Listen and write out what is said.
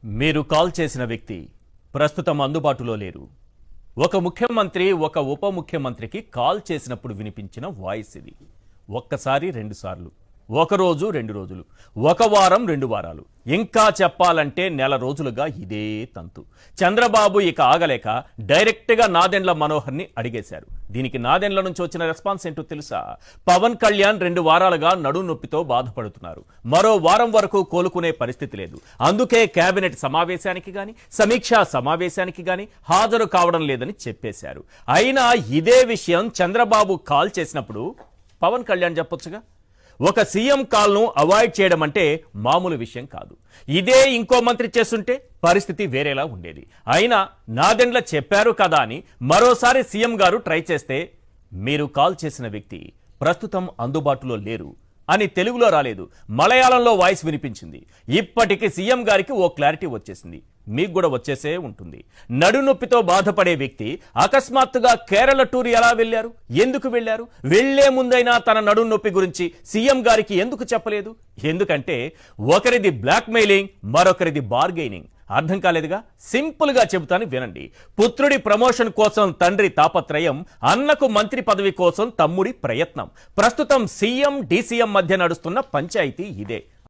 మీరు కాల్ చేసిన వ్యక్తి ప్రస్తుతం అందుబాటులో లేరు. ఒక ముఖ్యమంత్రి ఒక ఉప ముఖ్యమంత్రికి కాల్ చేసినప్పుడు వినిపించిన వాయిస్ ఇది. ఒక్కసారి రెండు సార్లు, ఒక రోజు రెండు రోజులు, ఒక వారం రెండు వారాలు, ఇంకా చెప్పాలంటే నెల రోజులుగా ఇదే తంతు. చంద్రబాబు ఇక ఆగలేక డైరెక్ట్గా నాదెండ్ల మనోహర్ని అడిగేశారు. దీనికి నాదెండ్ల నుంచి వచ్చిన రెస్పాన్స్ ఏంటో తెలుసా? పవన్ కళ్యాణ్ 2 వారాలుగా నడుం నొప్పితో బాధపడుతున్నారు, మరో వారం వరకు కోలుకునే పరిస్థితి లేదు, అందుకే కేబినెట్ సమావేశానికి గాని సమీక్షా సమావేశానికి గాని హాజరు కావడం లేదని చెప్పేశారు. అయినా ఇదే విషయం చంద్రబాబు కాల్ చేసినప్పుడు పవన్ కళ్యాణ్ చెప్పొచ్చుగా. ఒక సీఎం కాల్ను అవాయిడ్ చేయడం అంటే మామూలు విషయం కాదు. ఇదే ఇంకో మంత్రి చేస్తుంటే పరిస్థితి వేరేలా ఉండేది. అయినా నాదెండ్ల చెప్పారు కదా అని మరోసారి సీఎం గారు ట్రై చేస్తే, మీరు కాల్ చేసిన వ్యక్తి ప్రస్తుతం అందుబాటులో లేరు అని తెలుగులో రాలేదు, మలయాళంలో వాయిస్ వినిపించింది. ఇప్పటికి సీఎం గారికి ఓ క్లారిటీ వచ్చేసింది, మీకు కూడా వచ్చేసే ఉంటుంది. నడునొప్పితో బాధపడే వ్యక్తి అకస్మాత్తుగా కేరళ టూర్ ఎలా వెళ్లారు, ఎందుకు వెళ్లారు, వెళ్లే ముందైనా తన నడునొప్పి గురించి సీఎం గారికి ఎందుకు చెప్పలేదు? ఎందుకంటే ఒకరిది బ్లాక్మెయిలింగ్, మరొకరిది బార్గెయినింగ్. అర్థం కాలేదుగా? సింపుల్ గా చెబుతాను వినండి. పుత్రుడి ప్రమోషన్ కోసం తండ్రి తాపత్రయం, అన్నకు మంత్రి పదవి కోసం తమ్ముడి ప్రయత్నం. ప్రస్తుతం సీఎం డీసీఎం మధ్య నడుస్తున్న పంచాయతీ ఇదే.